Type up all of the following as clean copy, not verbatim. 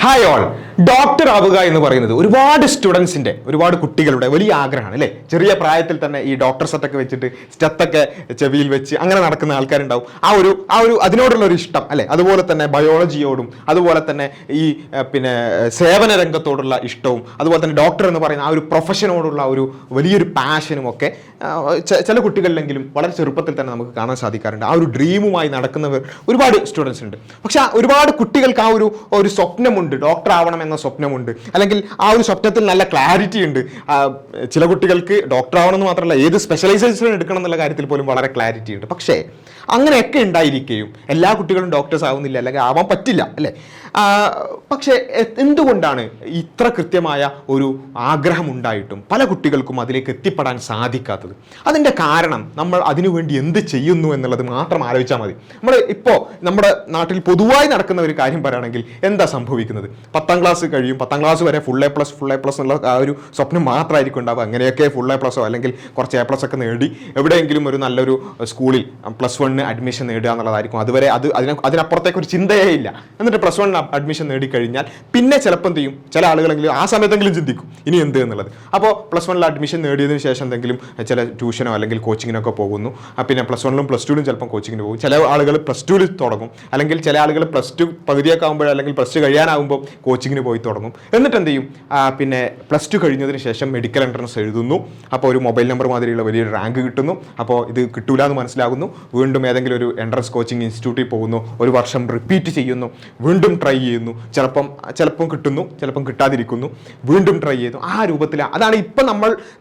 Hi all, doctor ആവുക എന്ന് പറയുന്നത് ഒരുപാട് സ്റ്റുഡൻസിൻ്റെ, ഒരുപാട് കുട്ടികളുടെ വലിയ ആഗ്രഹമാണ് അല്ലേ. ചെറിയ പ്രായത്തിൽ തന്നെ ഈ ഡോക്ടർ സെറ്റൊക്കെ വെച്ചിട്ട് സ്റ്റെത്തൊക്കെ ചെവിയിൽ വെച്ച് അങ്ങനെ നടക്കുന്ന ആൾക്കാരുണ്ടാവും. ആ ഒരു അതിനോടുള്ള ഒരു ഇഷ്ടം അല്ലേ. അതുപോലെ തന്നെ ബയോളജിയോടും അതുപോലെ തന്നെ ഈ സേവന രംഗത്തോടുള്ള ഇഷ്ടവും അതുപോലെ തന്നെ ഡോക്ടർ എന്ന് പറയുന്ന ആ ഒരു പ്രൊഫഷനോടുള്ള ഒരു വലിയൊരു പാഷനും ഒക്കെ ചില കുട്ടികളിലെങ്കിലും വളരെ ചെറുപ്പത്തിൽ തന്നെ നമുക്ക് കാണാൻ സാധിക്കാറുണ്ട്. ആ ഒരു ഡ്രീമുമായി നടക്കുന്നവർ ഒരുപാട് സ്റ്റുഡൻസ് ഉണ്ട്. പക്ഷെ ഒരുപാട് കുട്ടികൾക്ക് ആ ഒരു സ്വപ്നമുണ്ട്, ഡോക്ടർ ആവണം എന്ന സ്വപ്നമുണ്ട്, അല്ലെങ്കിൽ ആ ഒരു സ്വപ്നത്തിൽ നല്ല ക്ലാരിറ്റി ഉണ്ട്. ചില കുട്ടികൾക്ക് ഡോക്ടർ ആവണമെന്ന് മാത്രമല്ല ഏത് സ്പെഷ്യലൈസേഷൻ എടുക്കണം എന്നുള്ള കാര്യത്തിൽ പോലും വളരെ ക്ലാരിറ്റി ഉണ്ട്. പക്ഷേ അങ്ങനെയൊക്കെ ഉണ്ടായിരിക്കുകയും എല്ലാ കുട്ടികളും ഡോക്ടേഴ്സ് ആവുന്നില്ല, അല്ലെങ്കിൽ ആവാൻ പറ്റില്ല അല്ലേ. പക്ഷേ എന്തുകൊണ്ടാണ് ഇത്ര കൃത്യമായ ഒരു ആഗ്രഹം ഉണ്ടായിട്ടും പല കുട്ടികൾക്കും അതിലേക്ക് എത്തിപ്പെടാൻ സാധിക്കാത്തത്? അതിൻ്റെ കാരണം നമ്മൾ അതിനുവേണ്ടി എന്ത് ചെയ്യുന്നു എന്നുള്ളത് മാത്രം ആലോചിച്ചാൽ മതി. ഇപ്പോൾ നമ്മുടെ നാട്ടിൽ പൊതുവായി നടക്കുന്ന ഒരു കാര്യം പറയുകയാണെങ്കിൽ എന്താ സംഭവിക്കുന്നത്? 10ാം ക്ലാസ് കഴിയും, 10ാം ക്ലാസ് വരെ ഫുൾ എ പ്ലസ് എന്നുള്ള ആ ഒരു സ്വപ്നം മാത്രമായിരിക്കും ഉണ്ടാവുക. അങ്ങനെയൊക്കെ ഫുൾ എ പ്ലസോ അല്ലെങ്കിൽ കുറച്ച് എ പ്ലസ് ഒക്കെ നേടി എവിടെയെങ്കിലും ഒരു നല്ലൊരു സ്കൂളിൽ +1 അഡ്മിഷൻ നേടുക എന്നുള്ളതായിരിക്കും. അതുവരെ അതിനപ്പുറത്തേക്ക് ഒരു ചിന്തയേ ഇല്ല. എന്നിട്ട് +1 അഡ്മിഷൻ നേടിക്കഴിഞ്ഞാൽ പിന്നെ ചിലപ്പോൾ എന്ത് ചെയ്യും, ചില ആളുകളെങ്കിലും ആ സമയത്തെങ്കിലും ചിന്തിക്കും ഇനി എന്ത് എന്നുള്ളത്. അപ്പോൾ +1 അഡ്മിഷൻ നേടിയതിന് ശേഷം എന്തെങ്കിലും ചില ട്യൂഷനോ അല്ലെങ്കിൽ കോച്ചിങ്ങിനൊക്കെ പോകുന്നു. പിന്നെ +1ലും +2ലും ചിലപ്പം കോച്ചിങ്ങിന് പോകും. ചില ആളുകൾ +2ൽ തുടങ്ങും, അല്ലെങ്കിൽ ചില ആളുകൾ +2 പകുതിയൊക്കെ ആകുമ്പോൾ അല്ലെങ്കിൽ +2 കഴിയാനാകുമ്പോൾ കോച്ചിങ്ങിന് പോയി തുടങ്ങും. എന്നിട്ട് എന്ത് ചെയ്യും, പിന്നെ +2 കഴിഞ്ഞതിന് ശേഷം മെഡിക്കൽ എൻട്രൻസ് എഴുതുന്നു. അപ്പോൾ ഒരു മൊബൈൽ നമ്പർ മാതിരിയുള്ള വലിയൊരു റാങ്ക് കിട്ടുന്നു. അപ്പോൾ ഇത് കിട്ടൂല എന്ന് മനസ്സിലാകുന്നു. വീണ്ടും ഏതെങ്കിലും ഒരു എൻട്രൻസ് കോച്ചിങ് ഇൻസ്റ്റിറ്റ്യൂട്ടിൽ പോകുന്നു, ഒരു വർഷം റിപ്പീറ്റ് ചെയ്യുന്നു, വീണ്ടും ട്രൈ ചെയ്യുന്നു. ചിലപ്പം കിട്ടുന്നു, ചിലപ്പം കിട്ടാതിരിക്കുന്നു, വീണ്ടും ട്രൈ ചെയ്യുന്നു. ആ രൂപത്തിൽ അതാണ് ഇപ്പം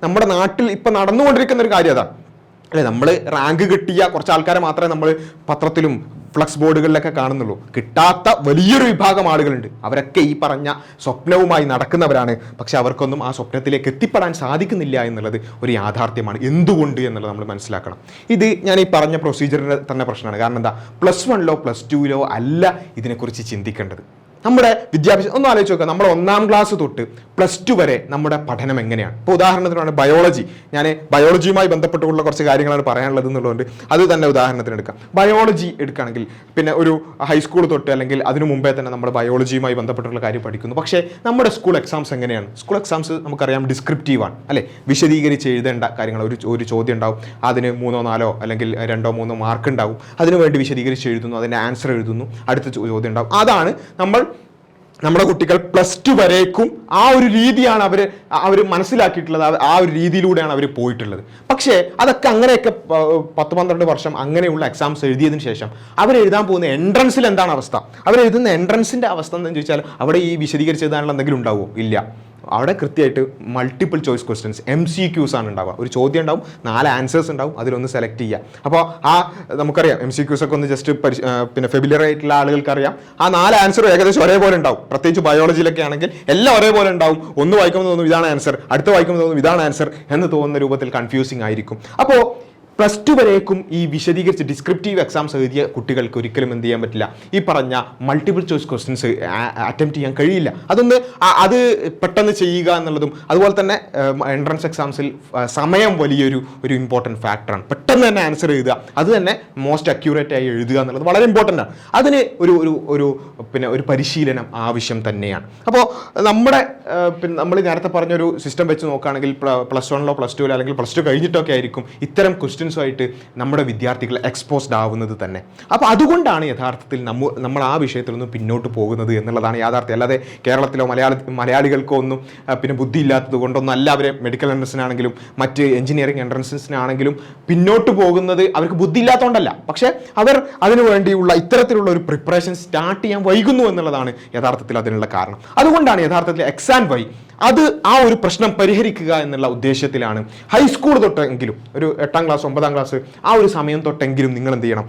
നമ്മുടെ നാട്ടിൽ ഇപ്പം നടന്നുകൊണ്ടിരിക്കുന്ന ഒരു കാര്യം. അതാണ് അല്ലേ, നമ്മൾ റാങ്ക് കിട്ടിയ കുറച്ച് ആൾക്കാരെ മാത്രമേ നമ്മൾ പത്രത്തിലും ഫ്ലക്സ് ബോർഡുകളിലൊക്കെ കാണുന്നുള്ളൂ. കിട്ടാത്ത വലിയൊരു വിഭാഗം ആളുകളുണ്ട്. അവരൊക്കെ ഈ പറഞ്ഞ സ്വപ്നവുമായി നടക്കുന്നവരാണ്. പക്ഷെ അവർക്കൊന്നും ആ സ്വപ്നത്തിലേക്ക് എത്തിപ്പെടാൻ സാധിക്കുന്നില്ല എന്നുള്ളത് ഒരു യാഥാർത്ഥ്യമാണ്. എന്തുകൊണ്ട് എന്നുള്ളത് നമ്മൾ മനസ്സിലാക്കണം. ഇത് ഞാൻ ഈ പറഞ്ഞ പ്രൊസീജിയറിൻ്റെ തന്നെ പ്രശ്നമാണ്. കാരണം എന്താ, +1ലോ +2ലോ അല്ല ഇതിനെക്കുറിച്ച് ചിന്തിക്കേണ്ടത്. നമ്മുടെ വിദ്യാഭ്യാസം ഒന്ന് ആലോചിച്ച് നോക്കുക. നമ്മൾ 1ാം ക്ലാസ് തൊട്ട് +2 വരെ നമ്മുടെ പഠനം എങ്ങനെയാണ്? ഇപ്പോൾ ഉദാഹരണത്തിനാണ് ബയോളജി. ഞാൻ ബയോളജിയുമായി ബന്ധപ്പെട്ടുള്ള കുറച്ച് കാര്യങ്ങളാണ് പറയാനുള്ളത് എന്നുള്ളതുകൊണ്ട് അത് തന്നെ ഉദാഹരണത്തിന് എടുക്കാം. ബയോളജി എടുക്കുകയാണെങ്കിൽ പിന്നെ ഒരു ഹൈസ്കൂൾ തൊട്ട് അല്ലെങ്കിൽ അതിനു മുമ്പേ തന്നെ നമ്മൾ ബയോളജിയുമായി ബന്ധപ്പെട്ടുള്ള കാര്യം പഠിക്കുന്നു. പക്ഷേ നമ്മുടെ സ്കൂൾ എക്സാംസ് എങ്ങനെയാണ്? സ്കൂൾ എക്സാംസ് നമുക്കറിയാം ഡിസ്ക്രിപ്റ്റീവാണ് അല്ലേ. വിശദീകരിച്ച് എഴുതേണ്ട കാര്യങ്ങൾ, ഒരു ചോദ്യം ഉണ്ടാവും, അതിന് 3 4 അല്ലെങ്കിൽ 2 3 മാർക്ക് ഉണ്ടാവും. അതിനുവേണ്ടി വിശദീകരിച്ച് എഴുതുന്നു, അതിൻ്റെ ആൻസർ എഴുതുന്നു, അടുത്ത ചോദ്യം ഉണ്ടാവും. അതാണ് നമ്മുടെ കുട്ടികൾ +2 വരേക്കും ആ ഒരു രീതിയാണ് അവർ മനസ്സിലാക്കിയിട്ടുള്ളത്. ആ ഒരു രീതിയിലൂടെയാണ് അവർ പോയിട്ടുള്ളത്. പക്ഷേ അതൊക്കെ അങ്ങനെയൊക്കെ 10-12 വർഷം അങ്ങനെയുള്ള എക്സാംസ് എഴുതിയതിന് ശേഷം അവരെഴുതാൻ പോകുന്ന എൻട്രൻസിൽ എന്താണ് അവസ്ഥ? അവരെഴുതുന്ന എൻട്രൻസിൻ്റെ അവസ്ഥ എന്താണെന്ന് ചോദിച്ചാൽ അവിടെ ഈ വിശദീകരിച്ച് എഴുതാനുള്ള എന്തെങ്കിലും ഉണ്ടാവുമോ? ഇല്ല. അവിടെ കൃത്യമായിട്ട് മൾട്ടിപ്പിൾ ചോയ്സ് ക്വസ്റ്റ്യൻസ് MCQs ആണ് ഉണ്ടാവുക. ഒരു ചോദ്യം ഉണ്ടാവും, 4 ആൻസേഴ്സ് ഉണ്ടാവും, അതിലൊന്ന് സെലക്ട് ചെയ്യുക. അപ്പോൾ നമുക്കറിയാം MCQs ഒക്കെ ഒന്ന് ജസ്റ്റ് ഫെമിലിയർ ആയിട്ടുള്ള ആളുകൾക്കറിയാം. ആ 4 ആൻസറും ഏകദേശം ഒരേപോലെ ഉണ്ടാവും. പ്രത്യേകിച്ച് ബയോളജിയിലൊക്കെ ആണെങ്കിൽ എല്ലാം ഒരേപോലെ ഉണ്ടാവും. ഒന്ന് വായിക്കുമ്പോൾ തോന്നും ഇതാണ് ആൻസർ, അടുത്ത വായിക്കുമ്പോൾ തോന്നും ഇതാണ് ആൻസർ എന്ന് തോന്നുന്ന രൂപത്തിൽ കൺഫ്യൂസിങ് ആയിരിക്കും. അപ്പോൾ +2 വരേക്കും ഈ വിശദീകരിച്ച് ഡിസ്ക്രിപ്റ്റീവ് എക്സാംസ് എഴുതിയ കുട്ടികൾക്ക് ഒരിക്കലും എന്ത് ചെയ്യാൻ പറ്റില്ല, ഈ പറഞ്ഞ മൾട്ടിപ്പിൾ ചോയ്സ് ക്വസ്റ്റ്യൻസ് അറ്റംപ്റ്റ് ചെയ്യാൻ കഴിയില്ല. അത് പെട്ടെന്ന് ചെയ്യുക എന്നുള്ളതും അതുപോലെ തന്നെ എൻട്രൻസ് എക്സാംസിൽ സമയം വലിയൊരു ഇമ്പോർട്ടൻറ്റ് ഫാക്ടറാണ്. പെട്ടെന്ന് തന്നെ ആൻസർ എഴുതുക, അത് തന്നെ മോസ്റ്റ് അക്യൂറേറ്റ് ആയി എഴുതുക എന്നുള്ളത് വളരെ ഇമ്പോർട്ടൻ്റ് ആണ്. അതിന് ഒരു പരിശീലനം ആവശ്യം തന്നെയാണ്. അപ്പോൾ നമ്മൾ നേരത്തെ പറഞ്ഞൊരു സിസ്റ്റം വെച്ച് നോക്കുകയാണെങ്കിൽ +1ലോ +2ലോ അല്ലെങ്കിൽ +2 കഴിഞ്ഞിട്ടൊക്കെ ആയിരിക്കും ഇത്തരം ക്വസ്റ്റ്യൻസുമായിട്ട് നമ്മുടെ വിദ്യാർത്ഥികൾ എക്സ്പോസ്ഡ് ആവുന്നത് തന്നെ. അപ്പോൾ അതുകൊണ്ടാണ് യഥാർത്ഥത്തിൽ നമ്മൾ ആ വിഷയത്തിലൊന്നും പിന്നോട്ട് പോകുന്നത് എന്നുള്ളതാണ് യാഥാർത്ഥ്യം. അല്ലാതെ കേരളത്തിലോ മലയാളികൾക്കോ ഒന്നും ബുദ്ധി ഇല്ലാത്തത് കൊണ്ടൊന്നും അല്ല അവരെ മെഡിക്കൽ എൻട്രൻസിനാണെങ്കിലും മറ്റ് എഞ്ചിനീയറിംഗ് എൻട്രൻസിനാണെങ്കിലും പിന്നോട്ട് പോകുന്നത് അവർക്ക് ബുദ്ധി ഇല്ലാത്തതുകൊണ്ടല്ല. പക്ഷേ അവർ അതിനു വേണ്ടിയുള്ള ഇത്തരത്തിലുള്ള ഒരു പ്രിപ്പറേഷൻ സ്റ്റാർട്ട് ചെയ്യാൻ വൈകുന്നു എന്നുള്ളതാണ് യഥാർത്ഥത്തിൽ അതിനുള്ള കാരണം. അതുകൊണ്ടാണ് യഥാർത്ഥത്തിൽ XandY ആ ഒരു പ്രശ്നം പരിഹരിക്കുക എന്നുള്ള ഉദ്ദേശത്തിലാണ് ഹൈസ്കൂൾ തൊട്ടെങ്കിലും ഒരു 8ാം ക്ലാസ് 9ാം ക്ലാസ് ആ ഒരു സമയം തൊട്ടെങ്കിലും നിങ്ങൾ എന്ത് ചെയ്യണം,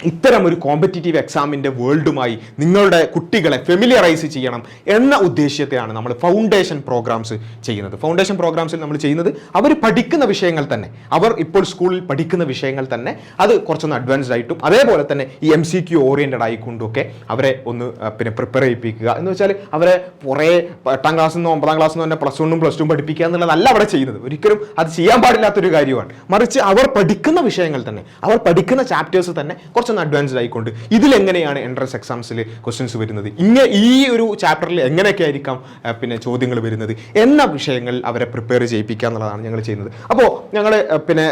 ഇത്തരം ഒരു കോമ്പറ്റീറ്റീവ് എക്സാമിൻ്റെ വേൾഡുമായി നിങ്ങളുടെ കുട്ടികളെ ഫെമിലിയറൈസ് ചെയ്യണം എന്ന ഉദ്ദേശ്യത്തെയാണ് നമ്മൾ ഫൗണ്ടേഷൻ പ്രോഗ്രാംസ് ചെയ്യുന്നത്. ഫൗണ്ടേഷൻ പ്രോഗ്രാംസിൽ നമ്മൾ ചെയ്യുന്നത് അവർ പഠിക്കുന്ന വിഷയങ്ങൾ തന്നെ, അവർ ഇപ്പോൾ സ്കൂളിൽ പഠിക്കുന്ന വിഷയങ്ങൾ തന്നെ അത് കുറച്ചൊന്ന് അഡ്വാൻസ്ഡ് ആയിട്ടും അതേപോലെ തന്നെ ഈ MCQ ഓറിയൻറ്റഡ് ആയിക്കൊണ്ടൊക്കെ അവരെ ഒന്ന് പ്രിപ്പയർ ചെയ്യിപ്പിക്കുക. എന്ന് വെച്ചാൽ അവരെ കുറേ 8ാം ക്ലാസ്സിൽ നിന്നോ 9ാം ക്ലാസ്സിൽ നിന്നോ തന്നെ +1ഉം +2ഉം പഠിപ്പിക്കുക എന്നുള്ളതല്ല അവിടെ ചെയ്യുന്നത്. ഒരിക്കലും അത് ചെയ്യാൻ പാടില്ലാത്തൊരു കാര്യമാണ്. മറിച്ച് അവർ പഠിക്കുന്ന വിഷയങ്ങൾ തന്നെ, അവർ പഠിക്കുന്ന ചാപ്റ്റേഴ്സ് തന്നെ കുറച്ചൊന്ന് അഡ്വാൻസ്ഡ് ആയിക്കൊണ്ട് ഇതിലെങ്ങനെയാണ് എൻട്രൻസ് എക്സാംസിൽ ക്വസ്റ്റ്യൻസ് വരുന്നത്, ഈ ഒരു ചാപ്റ്ററിൽ എങ്ങനെയൊക്കെ ആയിരിക്കാം പിന്നെ ചോദ്യങ്ങൾ വരുന്നത് എന്ന വിഷയങ്ങൾ അവരെ പ്രിപ്പയർ ചെയ്യിപ്പിക്കുക എന്നുള്ളതാണ് ഞങ്ങൾ ചെയ്യുന്നത്. അപ്പോൾ ഞങ്ങൾ പിന്നെ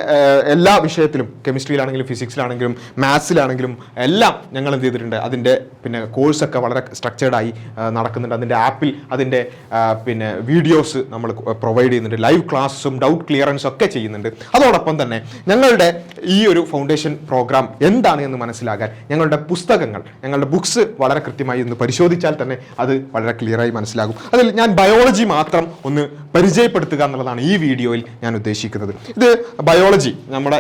എല്ലാ വിഷയത്തിലും കെമിസ്ട്രിയിലാണെങ്കിലും ഫിസിക്സിലാണെങ്കിലും മാത്സിലാണെങ്കിലും എല്ലാം ഞങ്ങൾ എന്ത് ചെയ്തിട്ടുണ്ട്, അതിൻ്റെ പിന്നെ കോഴ്സൊക്കെ വളരെ സ്ട്രക്ചേർഡായി നടക്കുന്നുണ്ട്. അതിൻ്റെ ആപ്പിൽ അതിൻ്റെ പിന്നെ വീഡിയോസ് നമ്മൾ പ്രൊവൈഡ് ചെയ്യുന്നുണ്ട്, ലൈവ് ക്ലാസ്സും ഡൗട്ട് ക്ലിയറൻസും ഒക്കെ ചെയ്യുന്നുണ്ട്. അതോടൊപ്പം തന്നെ ഞങ്ങളുടെ ഈ ഒരു ഫൗണ്ടേഷൻ പ്രോഗ്രാം എന്താണ് എന്ന് മനസ്സിലാക്കാൻ ഞങ്ങളുടെ പുസ്തകങ്ങൾ, ഞങ്ങളുടെ ബുക്സ് വളരെ കൃത്യമായി ഒന്ന് പരിശോധിച്ചാൽ തന്നെ അത് വളരെ ക്ലിയറായി മനസ്സിലാകും. അതിൽ ഞാൻ ബയോളജി മാത്രം ഒന്ന് പരിചയപ്പെടുത്തുക എന്നുള്ളതാണ് ഈ വീഡിയോയിൽ ഞാൻ ഉദ്ദേശിക്കുന്നത്. ഇത് ബയോളജി നമ്മുടെ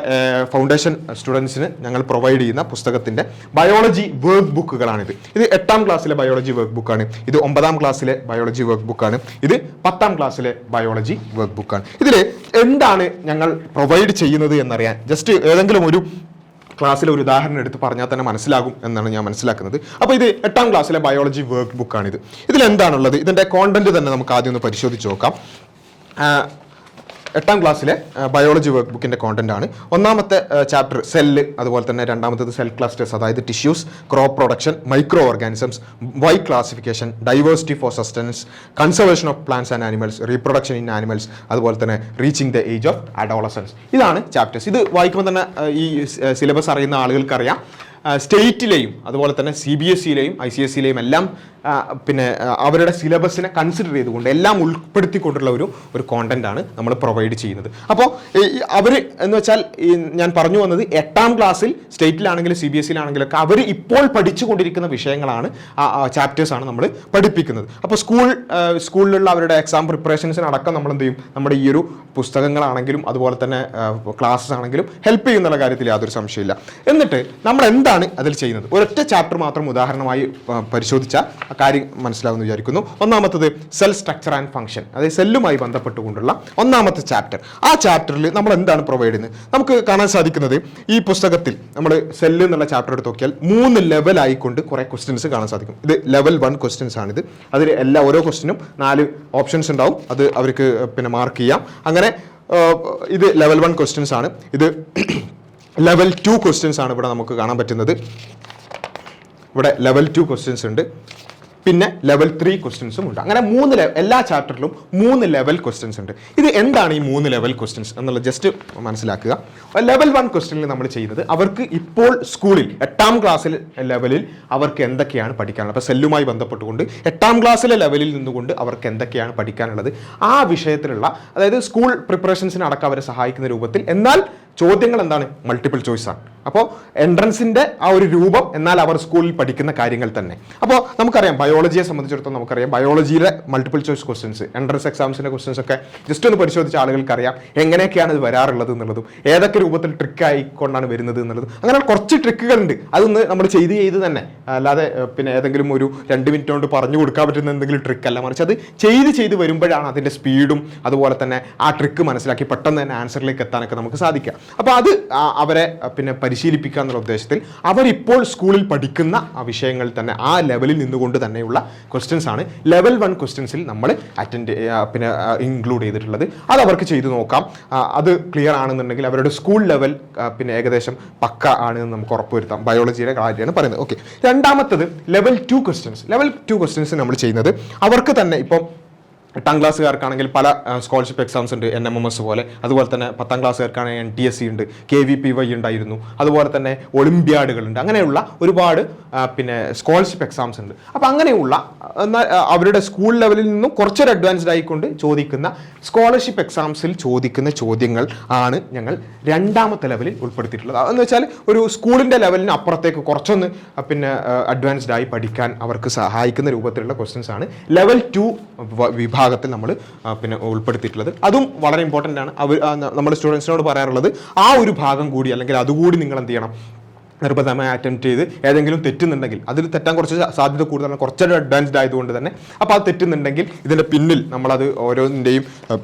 ഫൗണ്ടേഷൻ സ്റ്റുഡൻസിന് ഞങ്ങൾ പ്രൊവൈഡ് ചെയ്യുന്ന പുസ്തകത്തിൻ്റെ ബയോളജി വർക്ക് ബുക്കുകളാണിത്. ഇത് 8ാം ക്ലാസ്സിലെ ബയോളജി വർക്ക് ബുക്കാണ്, ഇത് 9ാം ക്ലാസ്സിലെ ബയോളജി വർക്ക് ബുക്കാണ്, ഇത് 10ാം ക്ലാസ്സിലെ ബയോളജി വർക്ക് ബുക്കാണ്. ഇതിൽ എന്താണ് ഞങ്ങൾ പ്രൊവൈഡ് ചെയ്യുന്നത് എന്നറിയാൻ ജസ്റ്റ് ഏതെങ്കിലും ഒരു ക്ലാസ്സിലെ ഒരു ഉദാഹരണം എടുത്ത് പറഞ്ഞാൽ തന്നെ മനസ്സിലാകും എന്നാണ് ഞാൻ മനസ്സിലാക്കുന്നത്. അപ്പോൾ ഇത് 8ാം ക്ലാസ്സിലെ ബയോളജി വർക്ക് ബുക്കാണിത്. ഇതിലെന്താണുള്ളത്, ഇതിൻ്റെ കോണ്ടന്റ് തന്നെ നമുക്ക് ആദ്യം ഒന്ന് പരിശോധിച്ച് നോക്കാം. 8ാം ക്ലാസ്സിലെ ബയോളജി വർക്ക് ബുക്കിൻ്റെ കോണ്ടന്റ് ആണ്. ഒന്നാമത്തെ ചാപ്റ്റർ സെല്ല്, അതുപോലെ തന്നെ രണ്ടാമത്തേത് സെൽ ക്ലസ്റ്റേഴ്സ്, അതായത് tissues, crop production, micro organisms, why classification, diversity for sustenance, conservation of plants and animals, reproduction in animals, അതുപോലെ തന്നെ reaching the age of adolescence. ഇതാണ് ചാപ്റ്റേഴ്സ്. ഇത് വായിക്കുമ്പോൾ തന്നെ ഈ സിലബസ് അറിയുന്ന ആളുകൾക്കറിയാം. സ്റ്റേറ്റിലെയും അതുപോലെ തന്നെ CBSEയിലെയും ICSEയിലെയും എല്ലാം പിന്നെ അവരുടെ സിലബസിനെ കൺസിഡർ ചെയ്തുകൊണ്ട് എല്ലാം ഉൾപ്പെടുത്തിക്കൊണ്ടുള്ള ഒരു കോണ്ടന്റ് ആണ് നമ്മൾ പ്രൊവൈഡ് ചെയ്യുന്നത്. അപ്പോൾ അവർ എന്ന് വെച്ചാൽ ഞാൻ പറഞ്ഞു വന്നത് 8ാം ക്ലാസ്സിൽ സ്റ്റേറ്റിലാണെങ്കിലും CBSEയിലാണെങ്കിലൊക്കെ അവർ ഇപ്പോൾ പഠിച്ചുകൊണ്ടിരിക്കുന്ന വിഷയങ്ങളാണ്, ചാപ്റ്റേഴ്സാണ് നമ്മൾ പഠിപ്പിക്കുന്നത്. അപ്പോൾ സ്കൂളിലുള്ള അവരുടെ എക്സാം പ്രിപ്പറേഷൻസിനടക്കം നമ്മൾ എന്ത് ചെയ്യും, നമ്മുടെ ഈ ഒരു പുസ്തകങ്ങളാണെങ്കിലും അതുപോലെ തന്നെ ക്ലാസ്സസ് ആണെങ്കിലും ഹെൽപ്പ് ചെയ്യുന്നുള്ള കാര്യത്തിൽ യാതൊരു സംശയമില്ല. എന്നിട്ട് നമ്മൾ എന്താണ് അതിൽ ചെയ്യുന്നത്, ഒരൊറ്റ ചാപ്റ്റർ മാത്രം ഉദാഹരണമായി പരിശോധിച്ചാൽ കാര്യം മനസ്സിലാവുമെന്ന് വിചാരിക്കുന്നു. ഒന്നാമത്തത് സെൽ സ്ട്രക്ചർ ആൻഡ് ഫംഗ്ഷൻ, അതായത് സെല്ലുമായി ബന്ധപ്പെട്ടുകൊണ്ടുള്ള ഒന്നാമത്തെ ചാപ്റ്റർ. ആ ചാപ്റ്ററിൽ നമ്മൾ എന്താണ് പ്രൊവൈഡ് ചെയ്യുന്നത്, നമുക്ക് കാണാൻ സാധിക്കുന്നത് ഈ പുസ്തകത്തിൽ നമ്മൾ സെല്ല് എന്നുള്ള ചാപ്റ്റർ എടുത്ത് നോക്കിയാൽ 3 ലെവലായിക്കൊണ്ട് കുറേ ക്വസ്റ്റ്യൻസ് കാണാൻ സാധിക്കും. ഇത് ലെവൽ 1 ക്വസ്റ്റ്യൻസ് ആണിത്. അതിൽ ഓരോ ക്വസ്റ്റ്യനും 4 ഓപ്ഷൻസ് ഉണ്ടാവും, അത് അവർക്ക് പിന്നെ മാർക്ക് ചെയ്യാം. അങ്ങനെ ഇത് ലെവൽ 1 ക്വസ്റ്റ്യൻസ് ആണ്. ഇത് ലെവൽ 2 ക്വസ്റ്റ്യൻസ് ആണ് ഇവിടെ നമുക്ക് കാണാൻ പറ്റുന്നത്. ഇവിടെ ലെവൽ 2 ക്വസ്റ്റ്യൻസ് ഉണ്ട്, പിന്നെ ലെവൽ 3 ക്വസ്റ്റ്യൻസും ഉണ്ട്. അങ്ങനെ എല്ലാ ചാപ്റ്ററിലും 3 ലെവൽ ക്വസ്റ്റ്യൻസ് ഉണ്ട്. ഇത് എന്താണ് ഈ 3 ലെവൽ ക്വസ്റ്റ്യൻസ് എന്നുള്ളത് ജസ്റ്റ് മനസ്സിലാക്കുക. ലെവൽ 1 ക്വസ്റ്റ്യനിൽ നമ്മൾ ചെയ്യുന്നത് അവർക്ക് ഇപ്പോൾ സ്കൂളിൽ 8ാം ക്ലാസ്സിൽ ലെവലിൽ അവർക്ക് എന്തൊക്കെയാണ് പഠിക്കാനുള്ളത്, അപ്പോൾ സെല്ലുമായി ബന്ധപ്പെട്ടുകൊണ്ട് 8ാം ക്ലാസ്സിലെ ലെവലിൽ നിന്നുകൊണ്ട് അവർക്ക് എന്തൊക്കെയാണ് പഠിക്കാനുള്ളത് ആ വിഷയത്തിലുള്ള, അതായത് സ്കൂൾ പ്രിപ്പറേഷൻസിനടക്കം അവരെ സഹായിക്കുന്ന രൂപത്തിൽ, എന്നാൽ ചോദ്യങ്ങൾ എന്താണ്, മൾട്ടിപ്പിൾ ചോയ്സ് ആണ്. അപ്പോൾ എൻട്രൻസിൻ്റെ ആ ഒരു രൂപം, എന്നാൽ അവർ സ്കൂളിൽ പഠിക്കുന്ന കാര്യങ്ങൾ തന്നെ. അപ്പോൾ നമുക്കറിയാം ബയോളജിയെ സംബന്ധിച്ചിടത്തോളം നമുക്കറിയാം ബയോളജിയിലെ മൾട്ടിപ്പിൾ ചോയ്സ് ക്വസ്റ്റ്യൻസ്, എൻട്രൻസ് എക്സാംസിൻ്റെ ക്വസ്റ്റ്യൻസ് ഒക്കെ ജസ്റ്റ് ഒന്ന് പരിശോധിച്ച ആളുകൾക്കറിയാം എങ്ങനെയൊക്കെയാണ് ഇത് വരാറുള്ളത് എന്നുള്ളതും ഏതൊക്കെ രൂപത്തിൽ ട്രിക്ക് ആയിക്കൊണ്ടാണ് വരുന്നത് എന്നുള്ളതും. അങ്ങനെ കുറച്ച് ട്രിക്കുകളുണ്ട്, അതൊന്ന് നമ്മൾ ചെയ്ത് തന്നെ, അല്ലാതെ പിന്നെ ഏതെങ്കിലും ഒരു 2 മിനിറ്റ് കൊണ്ട് പറഞ്ഞു കൊടുക്കാൻ പറ്റുന്ന എന്തെങ്കിലും ട്രിക്ക് അല്ല, മറിച്ച് അത് ചെയ്ത് വരുമ്പോഴാണ് അതിൻ്റെ സ്പീഡും അതുപോലെ തന്നെ ആ ട്രിക്ക് മനസ്സിലാക്കി പെട്ടെന്ന് തന്നെ ആൻസറിലേക്ക് എത്താനൊക്കെ നമുക്ക് സാധിക്കുക. അപ്പോൾ അത് അവരെ പിന്നെ പരിശീലിപ്പിക്കുക എന്നുള്ള ഉദ്ദേശത്തിൽ അവരിപ്പോൾ സ്കൂളിൽ പഠിക്കുന്ന ആ വിഷയങ്ങൾ തന്നെ ആ ലെവലിൽ നിന്നുകൊണ്ട് തന്നെയുള്ള ക്വസ്റ്റ്യൻസ് ആണ് ലെവൽ 1 ക്വസ്റ്റ്യൻസിൽ നമ്മൾ പിന്നെ ഇൻക്ലൂഡ് ചെയ്തിട്ടുള്ളത്. അത് അവർക്ക് ചെയ്തു നോക്കാം. അത് ക്ലിയർ ആണെന്നുണ്ടെങ്കിൽ അവരുടെ സ്കൂൾ ലെവൽ പിന്നെ ഏകദേശം പക്ക ആണെന്ന് നമുക്ക് ഉറപ്പുവരുത്താം. ബയോളജിയുടെ കാര്യമാണ് പറയുന്നത്. ഓക്കെ, രണ്ടാമത്തത് ലെവൽ 2 ക്വസ്റ്റ്യൻസ്. ലെവൽ 2 ക്വസ്റ്റ്യൻസ് നമ്മൾ ചെയ്യുന്നത് അവർക്ക് തന്നെ ഇപ്പം 8ാം ക്ലാസ്സുകാർക്കാണെങ്കിൽ പല സ്കോളർഷിപ്പ് എക്സാംസ് ഉണ്ട്, NMMS പോലെ. അതുപോലെ തന്നെ 10ാം ക്ലാസ്സുകാർക്കാണെങ്കിൽ NTSE ഉണ്ട്, KVPY ഉണ്ടായിരുന്നു, അതുപോലെ തന്നെ ഒളിമ്പ്യാഡുകളുണ്ട്. അങ്ങനെയുള്ള ഒരുപാട് പിന്നെ സ്കോളർഷിപ്പ് എക്സാംസ് ഉണ്ട്. അപ്പോൾ അങ്ങനെയുള്ള എന്നാൽ അവരുടെ സ്കൂൾ ലെവലിൽ നിന്നും കുറച്ചൊരു അഡ്വാൻസ്ഡ് ആയിക്കൊണ്ട് ചോദിക്കുന്ന സ്കോളർഷിപ്പ് എക്സാംസിൽ ചോദിക്കുന്ന ചോദ്യങ്ങൾ ആണ് ഞങ്ങൾ 2ാമത്തെ ലെവലിൽ ഉൾപ്പെടുത്തിയിട്ടുള്ളത്. എന്ന് വെച്ചാൽ ഒരു സ്കൂളിൻ്റെ ലെവലിന് അപ്പുറത്തേക്ക് കുറച്ചൊന്ന് പിന്നെ അഡ്വാൻസ്ഡ് ആയി പഠിക്കാൻ അവർക്ക് സഹായിക്കുന്ന രൂപത്തിലുള്ള ക്വസ്റ്റ്യൻസ് ആണ് ലെവൽ 2 വിഭാഗത്തിൽ നമ്മൾ പിന്നെ ഉൾപ്പെടുത്തിയിട്ടുള്ളത്. അതും വളരെ ഇമ്പോർട്ടൻ്റ് ആണ്. നമ്മുടെ സ്റ്റുഡൻസിനോട് പറയാറുള്ളത് ആ ഒരു ഭാഗം കൂടി, അല്ലെങ്കിൽ അതുകൂടി നിങ്ങൾ എന്ത് ചെയ്യണം, നിർബന്ധമായി അറ്റംപ്റ്റ് ചെയ്ത് ഏതെങ്കിലും തെറ്റുന്നുണ്ടെങ്കിൽ, അതിൽ തെറ്റാൻ കുറച്ച് സാധ്യത കൂടുതലാണ്, കുറച്ചൊരു അഡ്വാൻസ്ഡ് ആയതുകൊണ്ട് തന്നെ. അപ്പോൾ അത് തെറ്റുന്നുണ്ടെങ്കിൽ ഇതിൻ്റെ പിന്നിൽ നമ്മളത് ഓരോന്നിൻ്റെയും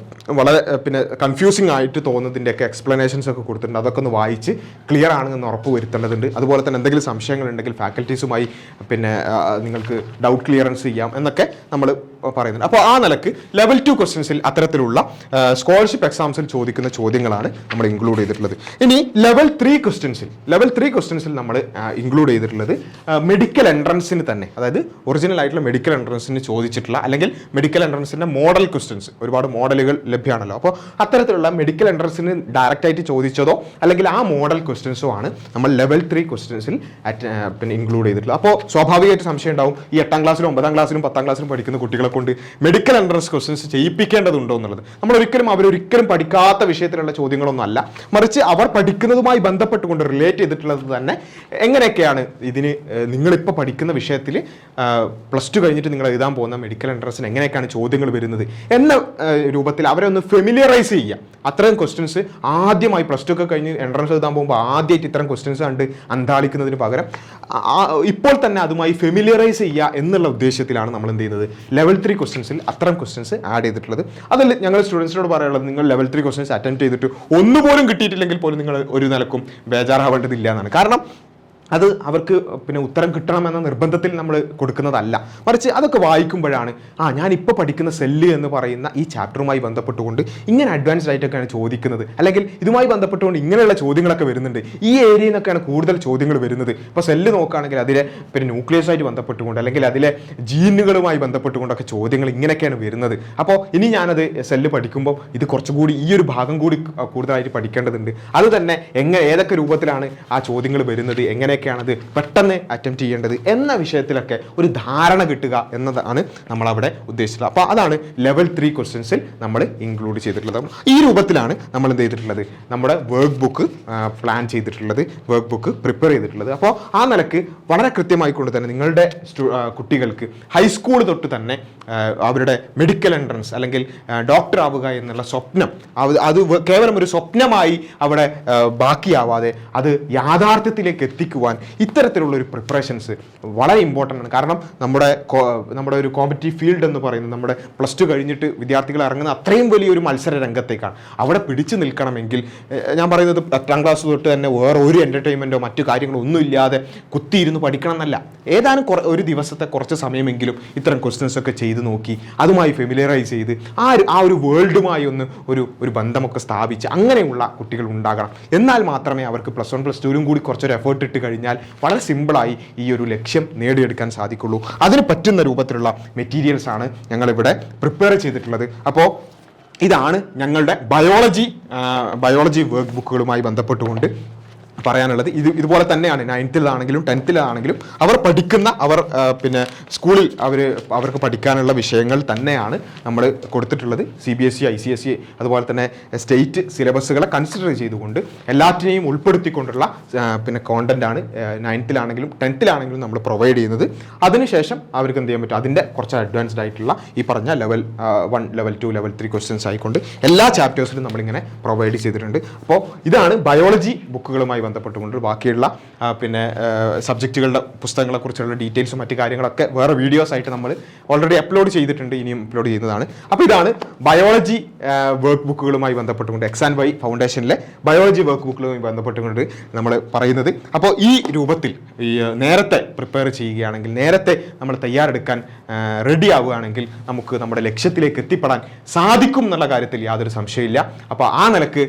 വളരെ പിന്നെ കൺഫ്യൂസിങ് ആയിട്ട് തോന്നുന്നതിൻ്റെയൊക്കെ എക്സ്പ്ലനേഷൻസ് ഒക്കെ കൊടുത്തിട്ടുണ്ട്. അതൊക്കെ ഒന്ന് വായിച്ച് ക്ലിയർ ആണെന്ന് ഉറപ്പ് വരുത്തേണ്ടതുണ്ട്. അതുപോലെ തന്നെ എന്തെങ്കിലും സംശയങ്ങളുണ്ടെങ്കിൽ ഫാക്കൽറ്റീസുമായി പിന്നെ നിങ്ങൾക്ക് ഡൗട്ട് ക്ലിയറൻസ് ചെയ്യാം എന്നൊക്കെ നമ്മൾ പറയുന്നുണ്ട്. അപ്പോൾ ആ നിലക്ക് ലെവൽ 2 ക്വസ്റ്റ്യൻസിൽ അത്തരത്തിലുള്ള സ്കോളർഷിപ്പ് എക്സാംസിൽ ചോദിക്കുന്ന ചോദ്യങ്ങളാണ് നമ്മൾ ഇൻക്ലൂഡ് ചെയ്തിട്ടുള്ളത്. ഇനി ലെവൽ 3 ക്വസ്റ്റ്യൻസിൽ ക്വസ്റ്റൻസിൽ നമ്മൾ ഇൻക്ലൂഡ് ചെയ്തിട്ടുള്ളത് മെഡിക്കൽ എൻട്രൻസിന് തന്നെ, അതായത് ഒറിജിനൽ ആയിട്ടുള്ള മെഡിക്കൽ എൻട്രൻസിന് ചോദിച്ചിട്ടുള്ള അല്ലെങ്കിൽ മെഡിക്കൽ എൻട്രൻസിൻ്റെ മോഡൽ ക്വസ്റ്റൻസ്, ഒരുപാട് മോഡലുകൾ ലഭ്യമാണല്ലോ. അപ്പോൾ അത്തരത്തിലുള്ള മെഡിക്കൽ എൻട്രൻസിന് ഡയറക്റ്റ് ആയിട്ട് ചോദിച്ചതോ അല്ലെങ്കിൽ ആ മോഡൽ ക്വസ്റ്റൻസോ ആണ് നമ്മൾ ലെവൽ 3 ക്വസ്റ്റൻസിൽ പിന്നെ ഇൻക്ലൂഡ് ചെയ്തിട്ടുള്ളത്. അപ്പോൾ സ്വാഭാവികമായിട്ട് സംശയം ഉണ്ടാവും, ഈ 8ാം ക്ലാസ്സിലും 9ാം ക്ലാസ്സിലും 10ാം ക്ലാസ്സിലും പഠിക്കുന്ന കുട്ടികളെ കൊണ്ട് മെഡിക്കൽ എൻട്രൻസ് ക്വസ്റ്റൻസ് ചെയ്യിപ്പിക്കേണ്ടതുണ്ടോ എന്നുള്ളത്. അവരൊരിക്കലും പഠിക്കാത്ത വിഷയത്തിലുള്ള ചോദ്യങ്ങളൊന്നും അല്ല, മറിച്ച് അവർ പഠിക്കുന്നതുമായി ബന്ധപ്പെട്ടുകൊണ്ട് റിലേറ്റ് ചെയ്തിട്ടുള്ളത് തന്നെ എങ്ങനെയൊക്കെയാണ് ഇതിന് നിങ്ങളിപ്പോൾ പഠിക്കുന്ന വിഷയത്തിൽ +2 കഴിഞ്ഞിട്ട് നിങ്ങൾ എഴുതാൻ പോകുന്ന മെഡിക്കൽ എൻട്രൻസിന് എങ്ങനെയൊക്കെയാണ് ചോദ്യങ്ങൾ വരുന്നത് എന്ന രൂപത്തിൽ അവരെ ഒന്ന് ഫെമിലിയറൈസ് ചെയ്യുക. അത്തരം ക്വസ്റ്റ്യൻസ് ആദ്യമായി +2 ഒക്കെ കഴിഞ്ഞ് എൻട്രൻസ് എഴുതാൻ പോകുമ്പോൾ ആദ്യമായിട്ട് ഇത്തരം ക്വസ്റ്റ്യൻസ് കണ്ട് അന്താളിക്കുന്നതിന് പകരം ഇപ്പോൾ തന്നെ അതുമായി ഫെമിലിയറൈസ് ചെയ്യുക എന്നുള്ള ഉദ്ദേശത്തിലാണ് നമ്മൾ എന്ത് ചെയ്യുന്നത്, ലെവൽ 3 ക്വസ്റ്റ്യൻസിൽ അത്തരം ക്വസ്റ്റ്യൻസ് ആഡ് ചെയ്തിട്ടുള്ളത്. അതിൽ ഞങ്ങൾ സ്റ്റുഡൻസിനോട് പറയാനുള്ളത്, നിങ്ങൾ ലെവൽ 3 ക്വസ്റ്റ്യൻസ് അറ്റൻഡ് ചെയ്തിട്ട് ഒന്നുപോലും കിട്ടിയിട്ടില്ലെങ്കിൽ പോലും നിങ്ങൾ ഒരു നിലക്കും ബേജാറാവേണ്ടതില്ല എന്നാണ്. കാരണം അത് അവർക്ക് പിന്നെ ഉത്തരം കിട്ടണമെന്ന നിർബന്ധത്തിൽ നമ്മൾ കൊടുക്കുന്നതല്ല, മറിച്ച് അതൊക്കെ വായിക്കുമ്പോഴാണ് ഞാനിപ്പോൾ പഠിക്കുന്ന സെല്ല് എന്ന് പറയുന്ന ഈ ചാപ്റ്ററുമായി ബന്ധപ്പെട്ടുകൊണ്ട് ഇങ്ങനെ അഡ്വാൻസ്ഡ് ആയിട്ടൊക്കെയാണ് ചോദിക്കുന്നത്, അല്ലെങ്കിൽ ഇതുമായി ബന്ധപ്പെട്ടുകൊണ്ട് ഇങ്ങനെയുള്ള ചോദ്യങ്ങളൊക്കെ വരുന്നുണ്ട്, ഈ ഏരിയയിൽ നിന്നൊക്കെയാണ് കൂടുതൽ ചോദ്യങ്ങൾ വരുന്നത്. ഇപ്പോൾ സെല്ല് നോക്കുകയാണെങ്കിൽ അതിലെ പിന്നെ ന്യൂക്ലിയസ് ആയിട്ട് ബന്ധപ്പെട്ടുകൊണ്ട് അല്ലെങ്കിൽ അതിലെ ജീനുകളുമായി ബന്ധപ്പെട്ടുകൊണ്ടൊക്കെ ചോദ്യങ്ങൾ ഇങ്ങനെയൊക്കെയാണ് വരുന്നത്. അപ്പോൾ ഇനി ഞാനത് സെല്ല് പഠിക്കുമ്പോൾ ഇത് കുറച്ചുകൂടി ഈ ഒരു ഭാഗം കൂടി കൂടുതലായിട്ട് പഠിക്കേണ്ടതുണ്ട്. അത് തന്നെ ഏതൊക്കെ രൂപത്തിലാണ് ആ ചോദ്യങ്ങൾ വരുന്നത്, എങ്ങനെയൊക്കെയാണത് പെട്ടെന്ന് അറ്റംപ്റ്റ് ചെയ്യേണ്ടത് എന്ന വിഷയത്തിലൊക്കെ ഒരു ധാരണ കിട്ടുക എന്നതാണ് നമ്മളവിടെ ഉദ്ദേശിച്ചത്. അപ്പോൾ അതാണ് ലെവൽ 3 ക്വസ്റ്റ്യൻസിൽ നമ്മൾ ഇൻക്ലൂഡ് ചെയ്തിട്ടുള്ളത്. ഈ രൂപത്തിലാണ് നമ്മൾ എന്ത് ചെയ്തിട്ടുള്ളത്, നമ്മുടെ വർക്ക് ബുക്ക് പ്ലാൻ ചെയ്തിട്ടുള്ളത്, വർക്ക് ബുക്ക് പ്രിപ്പയർ ചെയ്തിട്ടുള്ളത്. അപ്പോൾ ആ നിലക്ക് വളരെ കൃത്യമായിക്കൊണ്ട് തന്നെ നിങ്ങളുടെ കുട്ടികൾക്ക് ഹൈസ്കൂൾ തൊട്ട് തന്നെ അവരുടെ മെഡിക്കൽ എൻട്രൻസ് അല്ലെങ്കിൽ ഡോക്ടർ ആവുക എന്നുള്ള സ്വപ്നം അത് കേവലം ഒരു സ്വപ്നമായി അവിടെ ബാക്കിയാവാതെ അത് യാഥാർത്ഥ്യത്തിലേക്ക് എത്തിക്കുവാൻ ഇത്തരത്തിലുള്ള ഒരു പ്രിപ്പറേഷൻസ് വളരെ ഇമ്പോർട്ടൻ്റ് ആണ്. കാരണം നമ്മുടെ ഒരു കോമ്പറ്റീവ് ഫീൽഡ് എന്ന് പറയുന്നത് നമ്മുടെ +2 കഴിഞ്ഞിട്ട് വിദ്യാർത്ഥികൾ ഇറങ്ങുന്ന അത്രയും വലിയൊരു മത്സര രംഗത്തേക്കാണ്. അവിടെ പിടിച്ചു നിൽക്കണമെങ്കിൽ ഞാൻ പറയുന്നത് 8ാം ക്ലാസ് തൊട്ട് തന്നെ വേറെ ഒരു എൻ്റർടൈൻമെൻറ്റോ മറ്റു കാര്യങ്ങളോ ഒന്നും ഇല്ലാതെ കുത്തിയിരുന്ന് പഠിക്കണം എന്നല്ല, ഏതാനും ഒരു ദിവസത്തെ കുറച്ച് സമയമെങ്കിലും ഇത്തരം ക്വസ്റ്റ്യൻസ് ഒക്കെ ചെയ്ത് നോക്കി അതുമായി ഫെമിലിയറൈസ് ചെയ്ത് ആ ഒരു വേൾഡുമായി ഒരു ബന്ധമൊക്കെ സ്ഥാപിച്ച് അങ്ങനെയുള്ള കുട്ടികൾ ഉണ്ടാകണം. എന്നാൽ മാത്രമേ അവർക്ക് +1 +2 കൂടി കുറച്ചൊരു എഫേർട്ട് ഇട്ട് കഴിഞ്ഞാൽ വളരെ സിമ്പിളായി ഈ ഒരു ലക്ഷ്യം നേടിയെടുക്കാൻ സാധിക്കുള്ളൂ. അതിന് പറ്റുന്ന രൂപത്തിലുള്ള മെറ്റീരിയൽസ് ആണ് ഞങ്ങളിവിടെ പ്രിപ്പയർ ചെയ്തിട്ടുള്ളത്. അപ്പോൾ ഇതാണ് ഞങ്ങളുടെ ബയോളജി വർക്ക് ബുക്കുകളുമായി ബന്ധപ്പെട്ടുകൊണ്ട് പറയാനുള്ളത്. ഇതുപോലെ തന്നെയാണ് 9th-ലാണെങ്കിലും 10th-ലാണെങ്കിലും അവർ പഠിക്കുന്ന പിന്നെ സ്കൂളിൽ അവർക്ക് പഠിക്കാനുള്ള വിഷയങ്ങൾ തന്നെയാണ് നമ്മൾ കൊടുത്തിട്ടുള്ളത്. CBSE ICSE അതുപോലെ തന്നെ സ്റ്റേറ്റ് സിലബസുകളെ കൺസിഡർ ചെയ്തുകൊണ്ട് എല്ലാറ്റിനെയും ഉൾപ്പെടുത്തിക്കൊണ്ടുള്ള പിന്നെ കോണ്ടന്റാണ് 9th-ലാണെങ്കിലും 10th-ലാണെങ്കിലും നമ്മൾ പ്രൊവൈഡ് ചെയ്യുന്നത്. അതിനുശേഷം അവർക്ക് എന്ത് ചെയ്യാൻ പറ്റും, അതിൻ്റെ കുറച്ച് അഡ്വാൻസ്ഡ് ആയിട്ടുള്ള ഈ പറഞ്ഞ ലെവൽ 1 ലെവൽ 2 ലെവൽ 3 ക്വസ്റ്റ്യൻസ് ആയിക്കൊണ്ട് എല്ലാ ചാപ്റ്റേഴ്സിലും നമ്മളിങ്ങനെ പ്രൊവൈഡ് ചെയ്തിട്ടുണ്ട്. അപ്പോൾ ഇതാണ് ബയോളജി ബുക്കുകളുമായി ബന്ധപ്പെട്ടുകൊണ്ട് ബാക്കിയുള്ള പിന്നെ സബ്ജക്റ്റുകളുടെ പുസ്തകങ്ങളെക്കുറിച്ചുള്ള ഡീറ്റെയിൽസും മറ്റു കാര്യങ്ങളൊക്കെ വേറെ വീഡിയോസ് ആയിട്ട് നമ്മൾ ഓൾറെഡി അപ്ലോഡ് ചെയ്തിട്ടുണ്ട്, ഇനിയും അപ്ലോഡ് ചെയ്യുന്നതാണ്. അപ്പോൾ ഇതാണ് ബയോളജി വർക്ക് ബുക്കുകളുമായി ബന്ധപ്പെട്ടുകൊണ്ട് XandY ഫൗണ്ടേഷനിലെ ബയോളജി വർക്ക് ബുക്കുകളുമായി ബന്ധപ്പെട്ടുകൊണ്ട് നമ്മൾ പറയുന്നത്. അപ്പോൾ ഈ രൂപത്തിൽ നേരത്തെ പ്രിപ്പയർ ചെയ്യുകയാണെങ്കിൽ, നേരത്തെ നമ്മൾ തയ്യാറെടുക്കാൻ റെഡി ആവുകയാണെങ്കിൽ നമുക്ക് നമ്മുടെ ലക്ഷ്യത്തിലേക്ക് എത്തിപ്പെടാൻ സാധിക്കും എന്നുള്ള കാര്യത്തിൽ യാതൊരു സംശയമില്ല. അപ്പോൾ ആ നിലക്ക്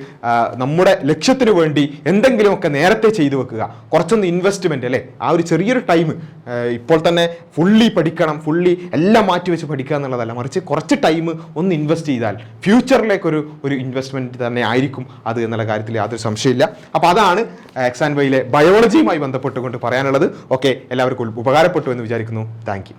നമ്മുടെ ലക്ഷ്യത്തിന് വേണ്ടി എന്തെങ്കിലുമൊക്കെ നേരത്തെ ചെയ്തു വെക്കുക, കുറച്ചൊന്ന് ഇൻവെസ്റ്റ്മെൻറ്റ് അല്ലേ, ആ ഒരു ചെറിയൊരു ടൈം ഇപ്പോൾ തന്നെ ഫുള്ളി പഠിക്കണം, ഫുള്ളി എല്ലാം മാറ്റി വെച്ച് പഠിക്കുക എന്നുള്ളതല്ല, മറിച്ച് കുറച്ച് ടൈം ഒന്ന് ഇൻവെസ്റ്റ് ചെയ്താൽ ഫ്യൂച്ചറിലേക്കൊരു ഇൻവെസ്റ്റ്മെൻറ്റ് തന്നെ ആയിരിക്കും അത് എന്നുള്ള കാര്യത്തിൽ യാതൊരു സംശയമില്ല. അപ്പോൾ അതാണ് XandYയിലെ ബയോളജിയുമായി ബന്ധപ്പെട്ടുകൊണ്ട് പറയാനുള്ളത്. ഓക്കെ, എല്ലാവർക്കും ഉപകാരപ്പെട്ടു എന്ന് വിചാരിക്കുന്നു. Thank you.